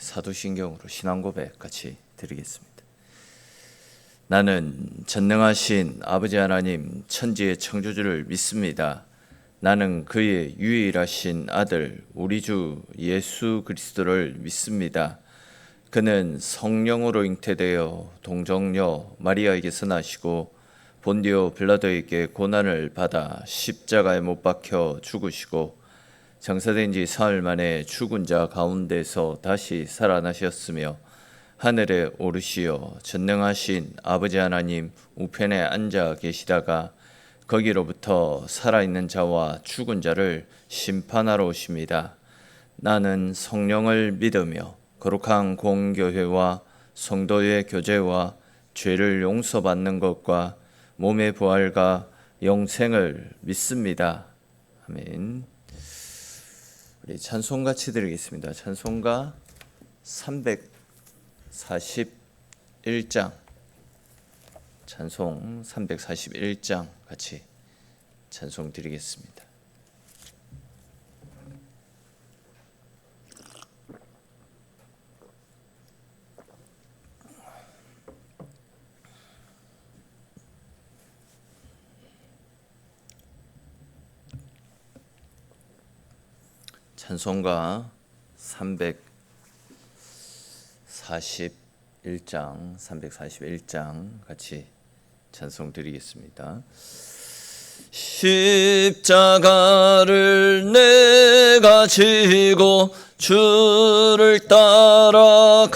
사도신경으로 신앙고백 같이 드리겠습니다. 나는 전능하신 아버지 하나님 천지의 창조주를 믿습니다. 나는 그의 유일하신 아들 우리 주 예수 그리스도를 믿습니다. 그는 성령으로 잉태되어 동정녀 마리아에게서 나시고 본디오 빌라도에게 고난을 받아 십자가에 못 박혀 죽으시고 장사된 지 사흘 만에 죽은 자 가운데서 다시 살아나셨으며 하늘에 오르시어 전능하신 아버지 하나님 우편에 앉아 계시다가 거기로부터 살아있는 자와 죽은 자를 심판하러 오십니다. 나는 성령을 믿으며 거룩한 공교회와 성도의 교제와 죄를 용서받는 것과 몸의 부활과 영생을 믿습니다. 아멘. 우리 찬송 같이 드리겠습니다. 찬송가 341장, 찬송 341장 같이 찬송 드리겠습니다. 찬송가 341장 같이 찬송 드리겠습니다. 십자가를 내가 지고 주를 따라갑니다.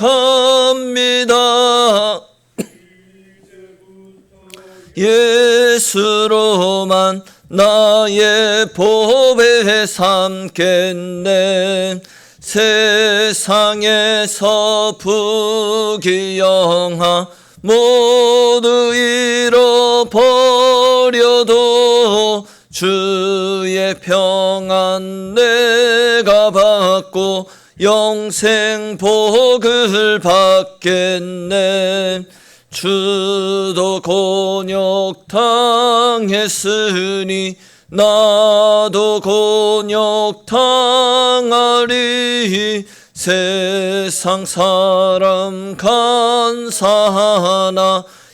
예수로만 나의 보배 삼겠네. 세상에서 부귀영화 모두 잃어버려도 주의 평안 내가 받고 영생 복을 받겠네. 주도 곤욕 당했으니 나도 곤욕 당하리. 세상 사람 간사하나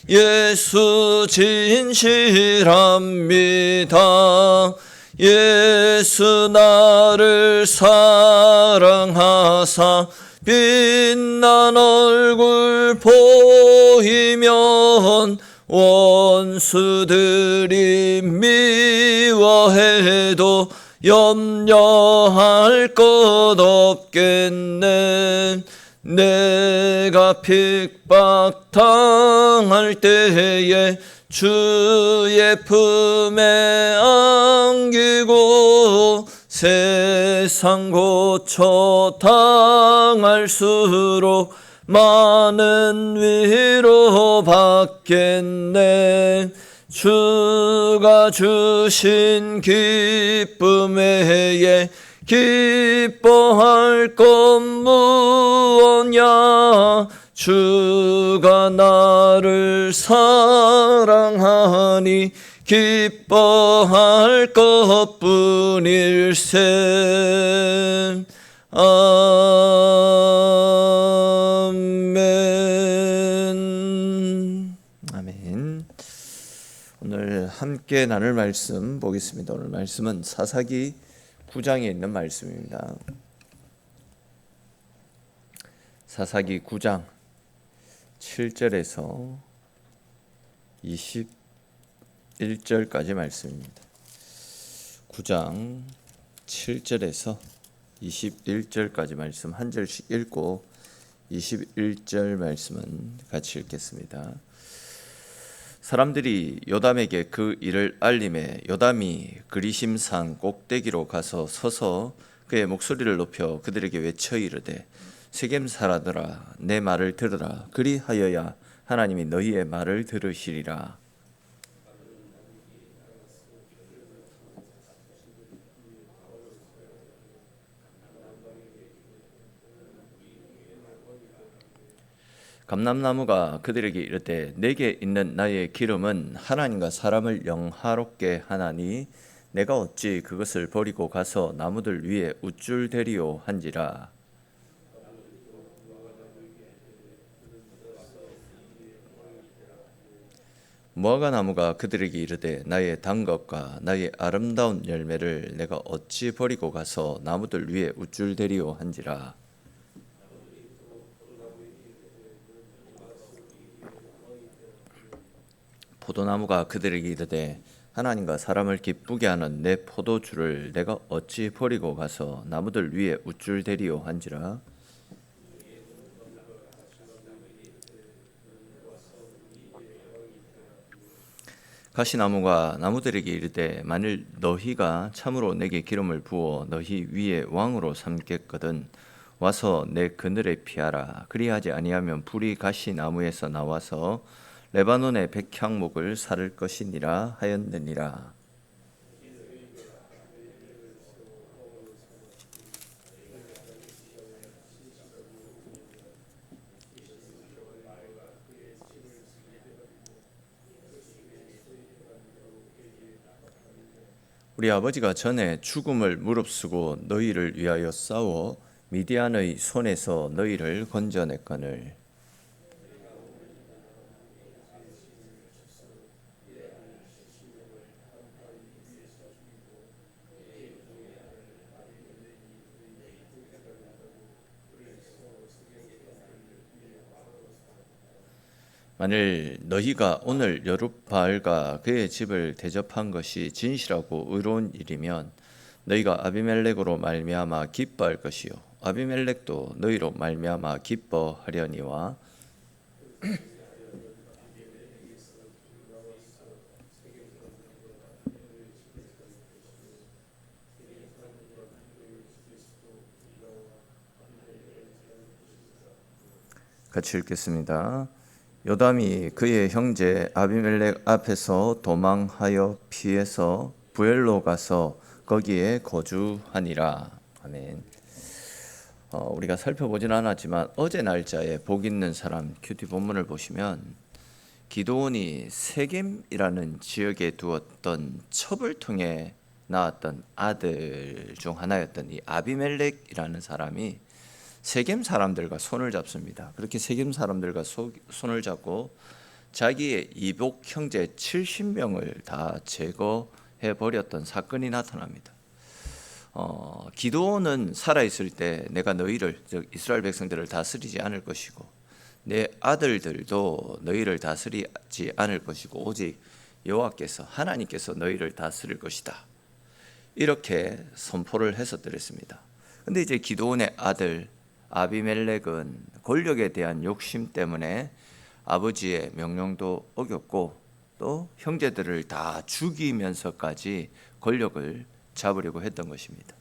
예수 진실합니다. 예수 나를 사랑하사 빛난 얼굴 보이면 원수들이 미워해도 염려할 것 없겠네. 내가 핍박당할 때에 주의 품에 안기고 세상 고초 당할수록 많은 위로 받겠네. 주가 주신 기쁨 외에 기뻐할 것 무엇냐. 주가 나를 사랑하니 기뻐할 것뿐일세. 아멘. 아멘. 오늘 함께 나눌 말씀 보겠습니다. 오늘 말씀은 사사기 9장에 있는 말씀입니다. 사사기 9장 7절에서 21절까지 말씀입니다. 9장 7절에서 21절까지 말씀 한 절씩 읽고 21절 말씀은 같이 읽겠습니다. 사람들이 요담에게 그 일을 알림해 요담이 그리심산 꼭대기로 가서 서서 그의 목소리를 높여 그들에게 외쳐 이르되 세겜 사람들아 내 말을 들으라. 그리하여야 하나님이 너희의 말을 들으시리라. 감람나무가 그들에게 이르되 내게 있는 나의 기름은 하나님과 사람을 영화롭게 하나니 내가 어찌 그것을 버리고 가서 나무들 위에 우쭐대리오 한지라. 무화과 나무가 그들에게 이르되 나의 단 것과 나의 아름다운 열매를 내가 어찌 버리고 가서 나무들 위에 우쭐대리오 한지라. 포도나무가 그들에게 이르되 하나님과 사람을 기쁘게 하는 내 포도주를 내가 어찌 버리고 가서 나무들 위에 우쭐대리오 한지라. 가시나무가 나무들에게 이르되 만일 너희가 참으로 내게 기름을 부어 너희 위에 왕으로 삼겠거든 와서 내 그늘에 피하라. 그리하지 아니하면 불이 가시나무에서 나와서 레바논의 백향목을 사를 것이니라 하였느니라. 우리 아버지가 전에 죽음을 무릅쓰고 너희를 위하여 싸워 미디안의 손에서 너희를 건져냈거늘. 만일 너희가 오늘 여룻바알과 그의 집을 대접한 것이 진실하고 의로운 일이면 너희가 아비멜렉으로 말미암아 기뻐할 것이요 아비멜렉도 너희로 말미암아 기뻐하려니와. 같이 읽겠습니다. 요담이 그의 형제 아비멜렉 앞에서 도망하여 피해서 부엘로 가서 거기에 거주하니라. 아멘. 우리가 살펴보진 않았지만 어제 날짜에 복 있는 사람 큐티 본문을 보시면 기드온이 세겜이라는 지역에 두었던 첩을 통해 낳았던 아들 중 하나였던 이 아비멜렉이라는 사람이 세겜 사람들과 손을 잡습니다. 그렇게 세겜 사람들과 손을 잡고 자기의 이복 형제 70명을 다 제거해 버렸던 사건이 나타납니다. 기드온은 살아있을 때 내가 너희를, 즉 이스라엘 백성들을 다스리지 않을 것이고 내 아들들도 너희를 다스리지 않을 것이고 오직 여호와께서 하나님께서 너희를 다스릴 것이다. 이렇게 선포를 해서 드렸습니다. 근데 이제 기드온의 아들 아비멜렉은 권력에 대한 욕심 때문에 아버지의 명령도 어겼고 또 형제들을 다 죽이면서까지 권력을 잡으려고 했던 것입니다.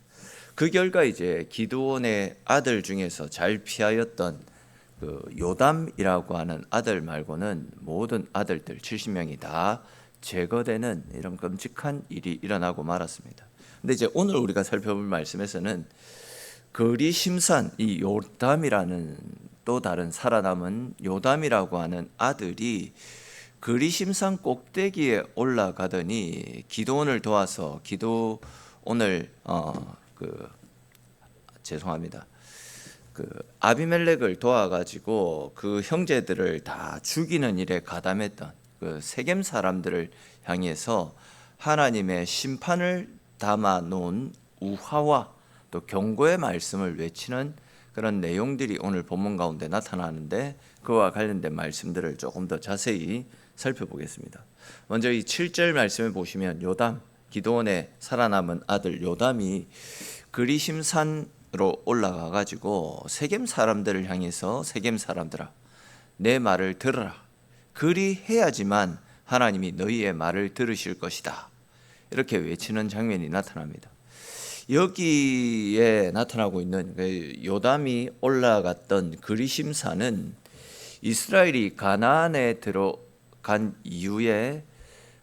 그 결과 이제 기드온의 아들 중에서 잘 피하였던 그 요담이라고 하는 아들 말고는 모든 아들들 70명이 다 제거되는 이런 끔찍한 일이 일어나고 말았습니다. 근데 이제 오늘 우리가 살펴볼 말씀에서는 그리심산 이 요담이라는 또 다른 살아남은 요담이라고 하는 아들이 그리심산 꼭대기에 올라가더니 기드온을 도와서 기드온을 죄송합니다. 그 아비멜렉을 도와가지고 그 형제들을 다 죽이는 일에 가담했던 그 세겜 사람들을 향해서 하나님의 심판을 담아 놓은 우화와 또 경고의 말씀을 외치는 그런 내용들이 오늘 본문 가운데 나타나는데 그와 관련된 말씀들을 조금 더 자세히 살펴보겠습니다. 먼저 이 7절 말씀을 보시면 요담, 기드온의 살아남은 아들 요담이 그리심산으로 올라가 가지고 세겜 사람들을 향해서 세겜 사람들아 내 말을 들으라. 그리해야지만 하나님이 너희의 말을 들으실 것이다. 이렇게 외치는 장면이 나타납니다. 여기에 나타나고 있는 요담이 올라갔던 그리심산은 이스라엘이 가나안에 들어간 이후에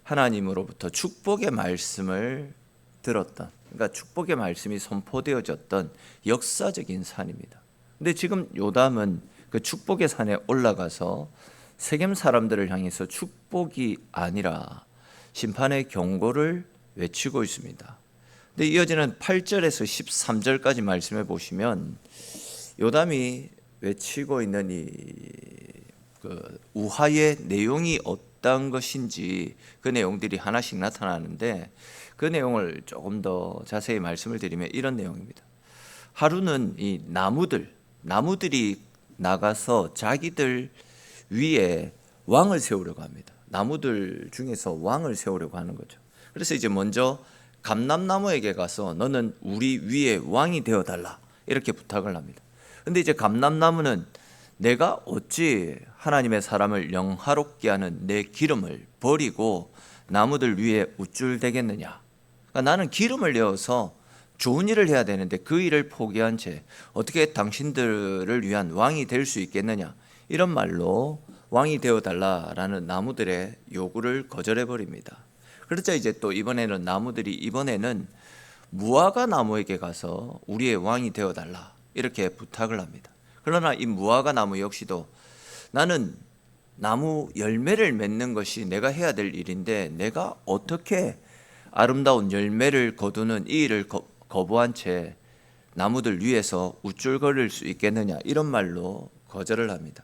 하나님으로부터 축복의 말씀을 들었던, 그러니까 축복의 말씀이 선포되어졌던 역사적인 산입니다. 근데 지금 요담은 그 축복의 산에 올라가서 세겜 사람들을 향해서 축복이 아니라 심판의 경고를 외치고 있습니다. 근데 이어지는 8절에서 13절까지 말씀해 보시면 요담이 외치고 있는 이 우화의 내용이 어떤 것인지 그 내용들이 하나씩 나타나는데, 그 내용을 조금 더 자세히 말씀을 드리면 이런 내용입니다. 하루는 이 나무들이 나가서 자기들 위에 왕을 세우려고 합니다. 나무들 중에서 왕을 세우려고 하는 거죠. 그래서 이제 먼저 감람나무에게 가서 너는 우리 위에 왕이 되어달라 이렇게 부탁을 합니다. 근데 이제 감람나무는 내가 어찌 하나님의 사람을 영화롭게 하는 내 기름을 버리고 나무들 위에 우쭐대겠느냐. 그러니까 나는 기름을 내어서 좋은 일을 해야 되는데 그 일을 포기한 채 어떻게 당신들을 위한 왕이 될 수 있겠느냐, 이런 말로 왕이 되어달라라는 나무들의 요구를 거절해 버립니다. 그렇자 이제 또 이번에는 나무들이 무화과 나무에게 가서 우리의 왕이 되어달라 이렇게 부탁을 합니다. 그러나 이 무화과 나무 역시도 나는 나무 열매를 맺는 것이 내가 해야 될 일인데 내가 어떻게 아름다운 열매를 거두는 이 일을 거부한 채 나무들 위에서 우쭐거릴 수 있겠느냐, 이런 말로 거절을 합니다.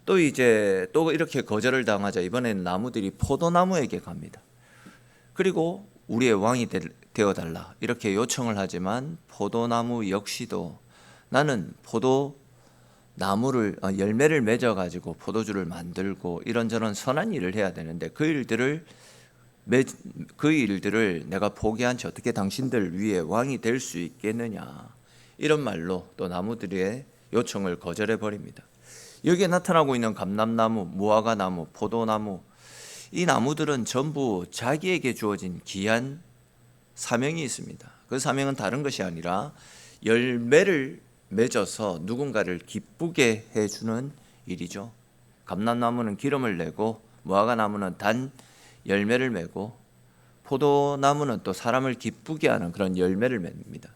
또 이렇게 거절을 당하자 이번에는 나무들이 포도나무에게 갑니다. 그리고 우리의 왕이 되어달라 이렇게 요청을 하지만 포도나무 역시도 나는 포도나무를 열매를 맺어가지고 포도주를 만들고 이런저런 선한 일을 해야 되는데 그 일들을 내가 포기한 채 어떻게 당신들 위에 왕이 될 수 있겠느냐, 이런 말로 또 나무들의 요청을 거절해 버립니다. 여기에 나타나고 있는 감람나무, 무화과나무, 포도나무, 이 나무들은 전부 자기에게 주어진 귀한 사명이 있습니다. 그 사명은 다른 것이 아니라 열매를 맺어서 누군가를 기쁘게 해주는 일이죠. 감람나무는 기름을 내고 무화과나무는 단 열매를 맺고 포도나무는 또 사람을 기쁘게 하는 그런 열매를 맺습니다.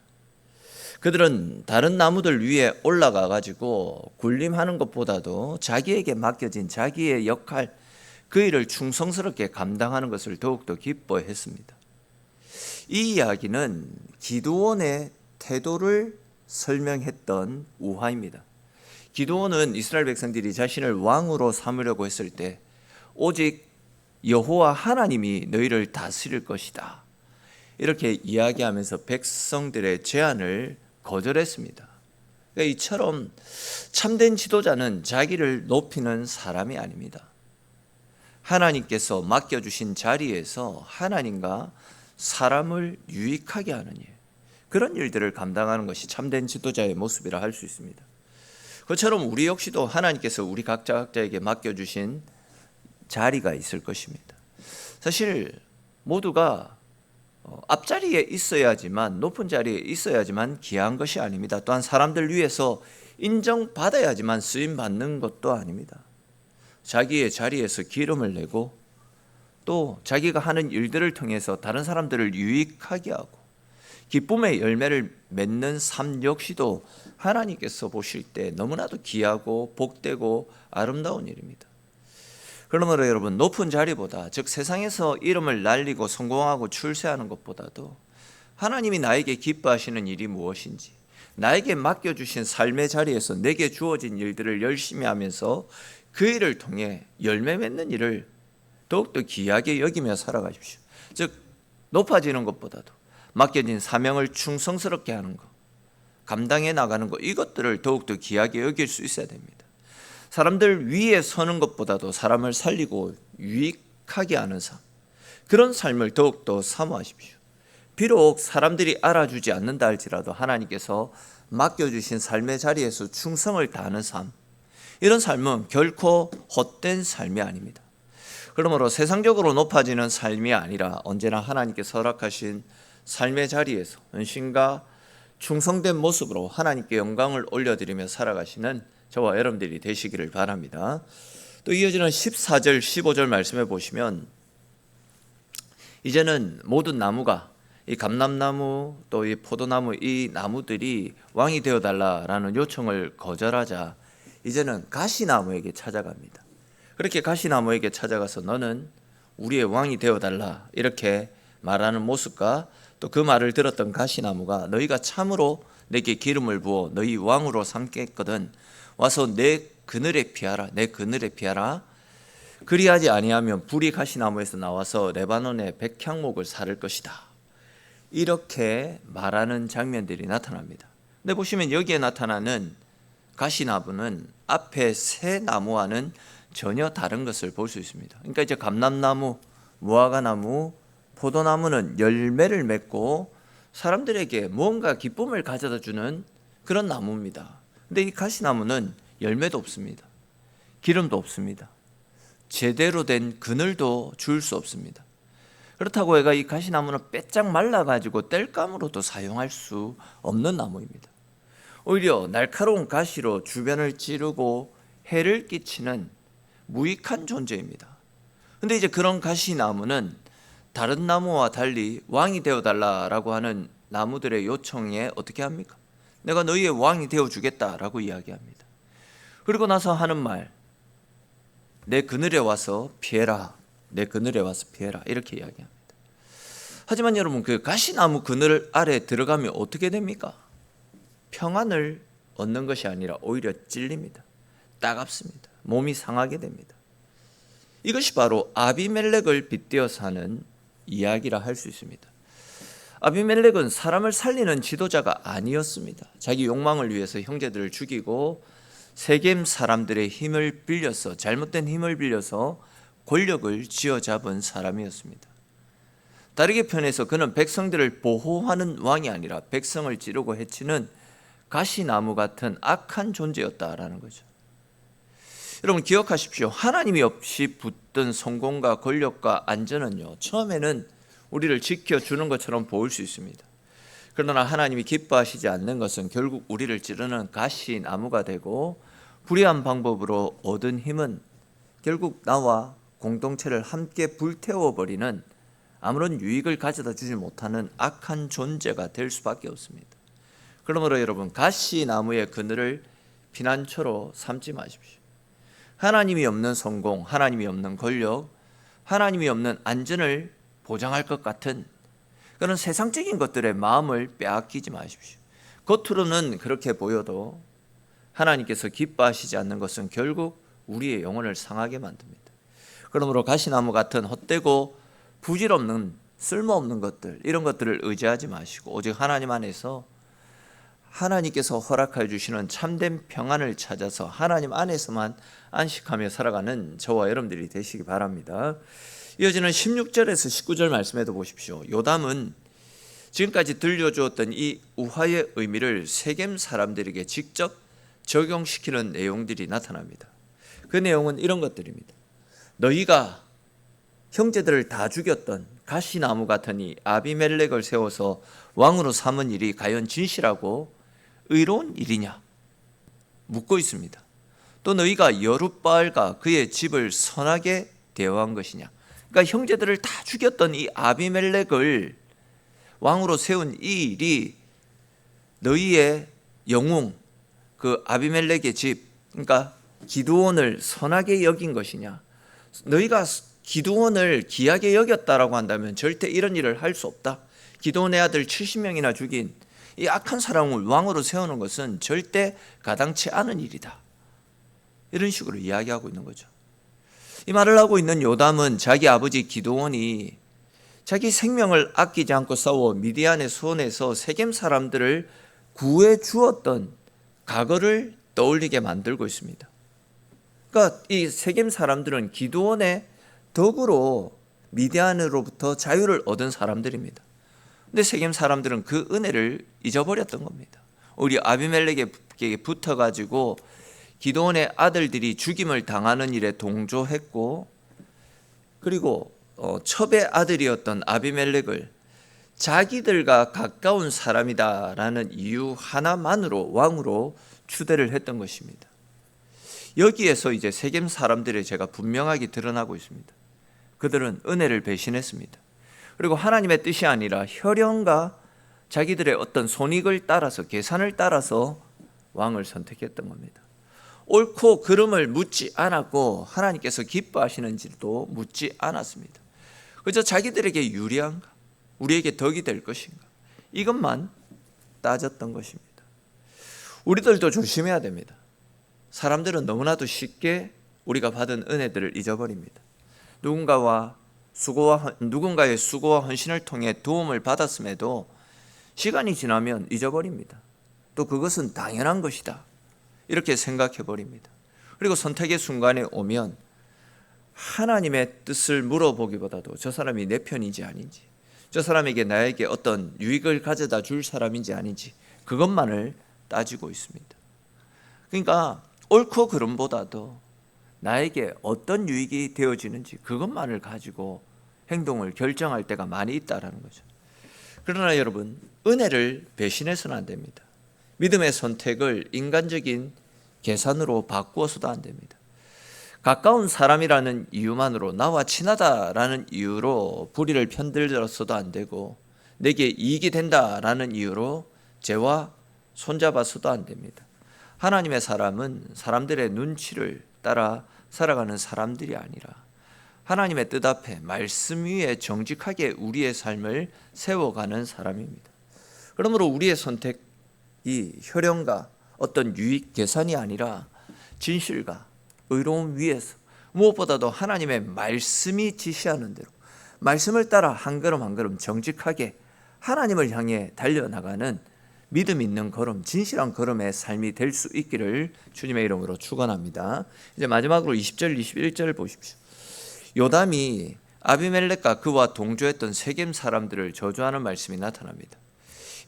그들은 다른 나무들 위에 올라가 가지고 군림하는 것보다도 자기에게 맡겨진 자기의 역할, 그 일을 충성스럽게 감당하는 것을 더욱더 기뻐했습니다. 이 이야기는 기드온의 태도를 설명했던 우화입니다. 기드온은 이스라엘 백성들이 자신을 왕으로 삼으려고 했을 때 오직 여호와 하나님이 너희를 다스릴 것이다 이렇게 이야기하면서 백성들의 제안을 거절했습니다. 그러니까 이처럼 참된 지도자는 자기를 높이는 사람이 아닙니다. 하나님께서 맡겨주신 자리에서 하나님과 사람을 유익하게 하는 일, 그런 일들을 감당하는 것이 참된 지도자의 모습이라 할 수 있습니다. 그처럼 우리 역시도 하나님께서 우리 각자에게 맡겨주신 자리가 있을 것입니다. 사실 모두가 앞자리에 있어야지만, 높은 자리에 있어야지만 귀한 것이 아닙니다. 또한 사람들 위해서 인정받아야지만 쓰임받는 것도 아닙니다. 자기의 자리에서 기름을 내고 또 자기가 하는 일들을 통해서 다른 사람들을 유익하게 하고 기쁨의 열매를 맺는 삶 역시도 하나님께서 보실 때 너무나도 귀하고 복되고 아름다운 일입니다. 그러므로 여러분, 높은 자리보다, 즉 세상에서 이름을 날리고 성공하고 출세하는 것보다도 하나님이 나에게 기뻐하시는 일이 무엇인지, 나에게 맡겨주신 삶의 자리에서 내게 주어진 일들을 열심히 하면서 그 일을 통해 열매 맺는 일을 더욱더 귀하게 여기며 살아가십시오. 즉 높아지는 것보다도 맡겨진 사명을 충성스럽게 하는 것, 감당해 나가는 것, 이것들을 더욱더 귀하게 여길 수 있어야 됩니다. 사람들 위에 서는 것보다도 사람을 살리고 유익하게 하는 삶, 그런 삶을 더욱더 사모하십시오. 비록 사람들이 알아주지 않는다 할지라도 하나님께서 맡겨주신 삶의 자리에서 충성을 다하는 삶, 이런 삶은 결코 헛된 삶이 아닙니다. 그러므로 세상적으로 높아지는 삶이 아니라 언제나 하나님께서 허락하신 삶의 자리에서 헌신과 충성된 모습으로 하나님께 영광을 올려드리며 살아가시는 저와 여러분들이 되시기를 바랍니다. 또 이어지는 14절 15절 말씀해 보시면, 이제는 모든 나무가, 이 감람나무 또 이 포도나무, 이 나무들이 왕이 되어달라라는 요청을 거절하자 이제는 가시나무에게 찾아갑니다. 그렇게 가시나무에게 찾아가서 너는 우리의 왕이 되어달라 이렇게 말하는 모습과 또 그 말을 들었던 가시나무가 너희가 참으로 내게 기름을 부어 너희 왕으로 삼겠거든 와서 내 그늘에 피하라, 내 그늘에 피하라. 그리하지 아니하면 불이 가시나무에서 나와서 레바논의 백향목을 사를 것이다. 이렇게 말하는 장면들이 나타납니다. 근데 보시면 여기에 나타나는 가시나무는 앞에 새 나무와는 전혀 다른 것을 볼 수 있습니다. 그러니까 이제 감람나무, 무화과나무, 포도나무는 열매를 맺고 사람들에게 뭔가 기쁨을 가져다 주는 그런 나무입니다. 근데 이 가시나무는 열매도 없습니다. 기름도 없습니다. 제대로 된 그늘도 줄 수 없습니다. 그렇다고 해가 이 가시나무는 빼짝 말라가지고 땔감으로도 사용할 수 없는 나무입니다. 오히려 날카로운 가시로 주변을 찌르고 해를 끼치는 무익한 존재입니다. 근데 이제 그런 가시나무는 다른 나무와 달리 왕이 되어달라라고 하는 나무들의 요청에 어떻게 합니까? 내가 너희의 왕이 되어주겠다라고 이야기합니다. 그리고 나서 하는 말, 내 그늘에 와서 피해라, 내 그늘에 와서 피해라, 이렇게 이야기합니다. 하지만 여러분, 그 가시나무 그늘 아래 들어가면 어떻게 됩니까? 평안을 얻는 것이 아니라 오히려 찔립니다. 따갑습니다. 몸이 상하게 됩니다. 이것이 바로 아비멜렉을 빗대어서 하는 이야기라 할 수 있습니다. 아비멜렉은 사람을 살리는 지도자가 아니었습니다. 자기 욕망을 위해서 형제들을 죽이고 세겜 사람들의 힘을 빌려서, 잘못된 힘을 빌려서 권력을 쥐어잡은 사람이었습니다. 다르게 표현해서 그는 백성들을 보호하는 왕이 아니라 백성을 찌르고 해치는 가시나무 같은 악한 존재였다라는 거죠. 여러분 기억하십시오. 하나님이 없이 붙든 성공과 권력과 안전은요, 처음에는 우리를 지켜주는 것처럼 보일 수 있습니다. 그러나 하나님이 기뻐하시지 않는 것은 결국 우리를 찌르는 가시나무가 되고, 불의한 방법으로 얻은 힘은 결국 나와 공동체를 함께 불태워버리는, 아무런 유익을 가져다 주지 못하는 악한 존재가 될 수밖에 없습니다. 그러므로 여러분, 가시나무의 그늘을 피난처로 삼지 마십시오. 하나님이 없는 성공, 하나님이 없는 권력, 하나님이 없는 안전을 보장할 것 같은 그런 세상적인 것들의 마음을 빼앗기지 마십시오. 겉으로는 그렇게 보여도 하나님께서 기뻐하시지 않는 것은 결국 우리의 영혼을 상하게 만듭니다. 그러므로 가시나무 같은 헛되고 부질없는 쓸모없는 것들, 이런 것들을 의지하지 마시고 오직 하나님 안에서 하나님께서 허락해 주시는 참된 평안을 찾아서 하나님 안에서만 안식하며 살아가는 저와 여러분들이 되시기 바랍니다. 이어지는 16절에서 19절 말씀에도 보십시오. 요담은 지금까지 들려주었던 이 우화의 의미를 세겜 사람들에게 직접 적용시키는 내용들이 나타납니다. 그 내용은 이런 것들입니다. 너희가 형제들을 다 죽였던 가시나무 같은 이 아비멜렉을 세워서 왕으로 삼은 일이 과연 진실하고 의로운 일이냐 묻고 있습니다. 또 너희가 여룻바알과 그의 집을 선하게 대우한 것이냐. 그러니까 형제들을 다 죽였던 이 아비멜렉을 왕으로 세운 이 일이 너희의 영웅, 그 아비멜렉의 집, 그러니까 기드온을 선하게 여긴 것이냐. 너희가 기드온을 귀하게 여겼다라고 한다면 절대 이런 일을 할 수 없다. 기드온의 아들 70명이나 죽인 이 악한 사람을 왕으로 세우는 것은 절대 가당치 않은 일이다. 이런 식으로 이야기하고 있는 거죠. 이 말을 하고 있는 요담은 자기 아버지 기드온이 자기 생명을 아끼지 않고 싸워 미디안의 손에서 세겜 사람들을 구해 주었던 과거를 떠올리게 만들고 있습니다. 그러니까 이 세겜 사람들은 기드온의 덕으로 미디안으로부터 자유를 얻은 사람들입니다. 근데 세겜 사람들은 그 은혜를 잊어버렸던 겁니다. 오히려 아비멜렉에게 붙어가지고 기드온의 아들들이 죽임을 당하는 일에 동조했고, 그리고 첩의 아들이었던 아비멜렉을 자기들과 가까운 사람이다라는 이유 하나만으로 왕으로 추대를 했던 것입니다. 여기에서 이제 세겜 사람들의 죄가 분명하게 드러나고 있습니다. 그들은 은혜를 배신했습니다. 그리고 하나님의 뜻이 아니라 혈연과 자기들의 어떤 손익을 따라서, 계산을 따라서 왕을 선택했던 겁니다. 옳고 그름을 묻지 않았고 하나님께서 기뻐하시는지도 묻지 않았습니다. 그저 자기들에게 유리한가, 우리에게 덕이 될 것인가, 이것만 따졌던 것입니다. 우리들도 조심해야 됩니다. 사람들은 너무나도 쉽게 우리가 받은 은혜들을 잊어버립니다. 누군가의 수고와 헌신을 통해 도움을 받았음에도 시간이 지나면 잊어버립니다. 또 그것은 당연한 것이다, 이렇게 생각해 버립니다. 그리고 선택의 순간에 오면 하나님의 뜻을 물어보기보다도 저 사람이 내 편인지 아닌지, 저 사람에게 나에게 어떤 유익을 가져다 줄 사람인지 아닌지, 그것만을 따지고 있습니다. 그러니까 옳고 그름보다도 나에게 어떤 유익이 되어지는지 그것만을 가지고 행동을 결정할 때가 많이 있다라는 거죠. 그러나 여러분, 은혜를 배신해서는 안 됩니다. 믿음의 선택을 인간적인 계산으로 바꾸어서도 안 됩니다. 가까운 사람이라는 이유만으로, 나와 친하다라는 이유로 불의를 편들어서도 안 되고, 내게 이익이 된다라는 이유로 죄와 손잡아서도 안 됩니다. 하나님의 사람은 사람들의 눈치를 따라 살아가는 사람들이 아니라 하나님의 뜻 앞에 말씀 위에 정직하게 우리의 삶을 세워가는 사람입니다. 그러므로 우리의 선택이 혈연과 어떤 유익 계산이 아니라 진실과 의로움 위에서, 무엇보다도 하나님의 말씀이 지시하는 대로 말씀을 따라 한 걸음 한 걸음 정직하게 하나님을 향해 달려나가는 믿음 있는 걸음, 진실한 걸음의 삶이 될 수 있기를 주님의 이름으로 축원합니다. 이제 마지막으로 20절, 21절 보십시오. 요담이 아비멜렉과 그와 동조했던 세겜 사람들을 저주하는 말씀이 나타납니다.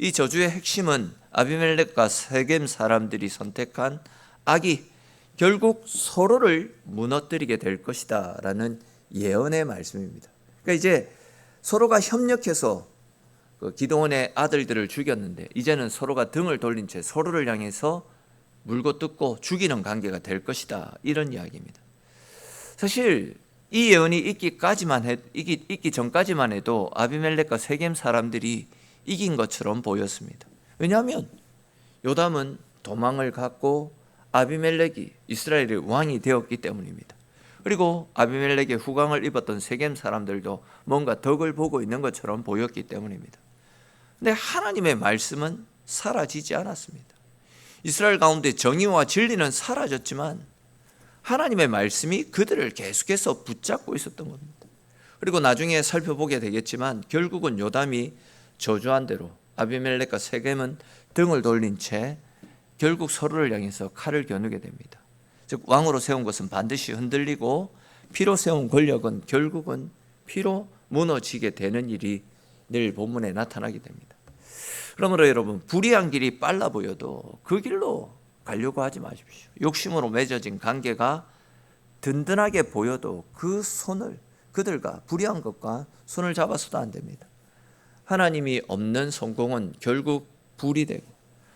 이 저주의 핵심은 아비멜렉과 세겜 사람들이 선택한 악이 결국 서로를 무너뜨리게 될 것이다 라는 예언의 말씀입니다. 그러니까 이제 서로가 협력해서 기드온의 아들들을 죽였는데, 이제는 서로가 등을 돌린 채 서로를 향해서 물고 뜯고 죽이는 관계가 될 것이다, 이런 이야기입니다. 사실 이 예언이 있기 전까지만 해도 아비멜렉과 세겜 사람들이 이긴 것처럼 보였습니다. 왜냐하면 요담은 도망을 갔고 아비멜렉이 이스라엘의 왕이 되었기 때문입니다. 그리고 아비멜렉의 후광을 입었던 세겜 사람들도 뭔가 덕을 보고 있는 것처럼 보였기 때문입니다. 근데 하나님의 말씀은 사라지지 않았습니다. 이스라엘 가운데 정의와 진리는 사라졌지만 하나님의 말씀이 그들을 계속해서 붙잡고 있었던 겁니다. 그리고 나중에 살펴보게 되겠지만 결국은 요담이 저주한 대로 아비멜렉과 세겜은 등을 돌린 채 결국 서로를 향해서 칼을 겨누게 됩니다. 즉 왕으로 세운 것은 반드시 흔들리고 피로 세운 권력은 결국은 피로 무너지게 되는 일이 늘 본문에 나타나게 됩니다. 그러므로 여러분, 불의한 길이 빨라 보여도 그 길로 가려고 하지 마십시오. 욕심으로 맺어진 관계가 든든하게 보여도 그 손을, 그들과 불의한 것과 손을 잡아서도 안 됩니다. 하나님이 없는 성공은 결국 불이 되고,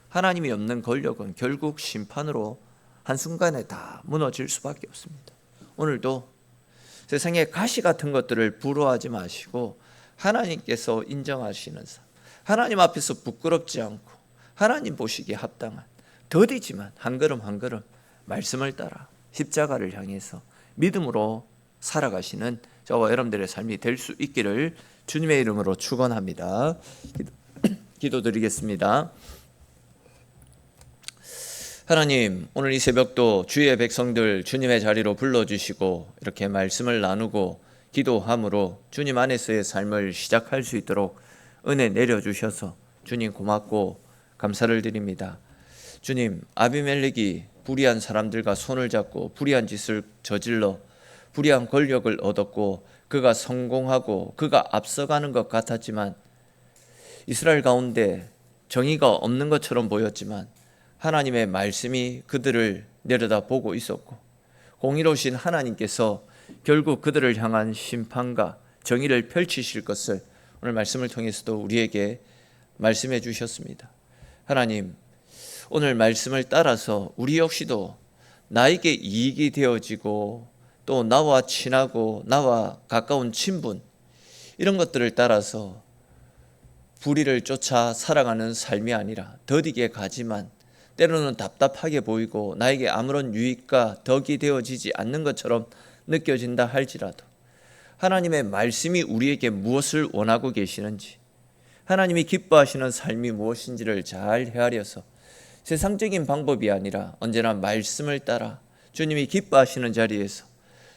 하나님이 없는 권력은 결국 심판으로 한순간에 다 무너질 수밖에 없습니다. 오늘도 세상의 가시 같은 것들을 부러워하지 마시고 하나님께서 인정하시는 삶, 하나님 앞에서 부끄럽지 않고 하나님 보시기에 합당한, 더디지만 한 걸음 한 걸음 말씀을 따라 십자가를 향해서 믿음으로 살아가시는 저와 여러분들의 삶이 될 수 있기를 주님의 이름으로 축원합니다. 기도드리겠습니다. 하나님, 오늘 이 새벽도 주의 백성들 주님의 자리로 불러주시고 이렇게 말씀을 나누고 기도함으로 주님 안에서의 삶을 시작할 수 있도록 은혜 내려주셔서 주님 고맙고 감사를 드립니다. 주님, 아비멜렉이 불의한 사람들과 손을 잡고 불의한 짓을 저질러 불의한 권력을 얻었고 그가 성공하고 그가 앞서가는 것 같았지만, 이스라엘 가운데 정의가 없는 것처럼 보였지만 하나님의 말씀이 그들을 내려다보고 있었고, 공의로우신 하나님께서 결국 그들을 향한 심판과 정의를 펼치실 것을 오늘 말씀을 통해서도 우리에게 말씀해 주셨습니다. 하나님, 오늘 말씀을 따라서 우리 역시도 나에게 이익이 되어지고 또 나와 친하고 나와 가까운 친분, 이런 것들을 따라서 불의를 쫓아 살아가는 삶이 아니라 더디게 가지만 때로는 답답하게 보이고 나에게 아무런 유익과 덕이 되어지지 않는 것처럼 느껴진다 할지라도 하나님의 말씀이 우리에게 무엇을 원하고 계시는지, 하나님이 기뻐하시는 삶이 무엇인지를 잘 헤아려서 세상적인 방법이 아니라 언제나 말씀을 따라 주님이 기뻐하시는 자리에서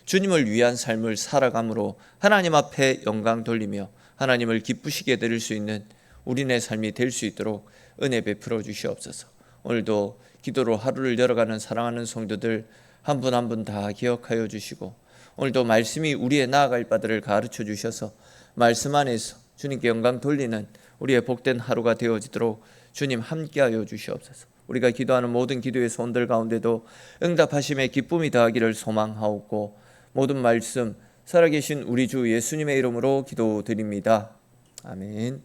주님을 위한 삶을 살아감으로 하나님 앞에 영광 돌리며 하나님을 기쁘시게 드릴 수 있는 우리네 삶이 될 수 있도록 은혜 베풀어 주시옵소서. 오늘도 기도로 하루를 열어가는 사랑하는 성도들 한 분 한 분 다 기억하여 주시고, 오늘도 말씀이 우리의 나아갈 바들을 가르쳐 주셔서 말씀 안에서 주님께 영광 돌리는 우리의 복된 하루가 되어지도록 주님 함께하여 주시옵소서. 우리가 기도하는 모든 기도의 손들 가운데도 응답하심의 기쁨이 더하기를 소망하옵고, 모든 말씀 살아계신 우리 주 예수님의 이름으로 기도드립니다. 아멘.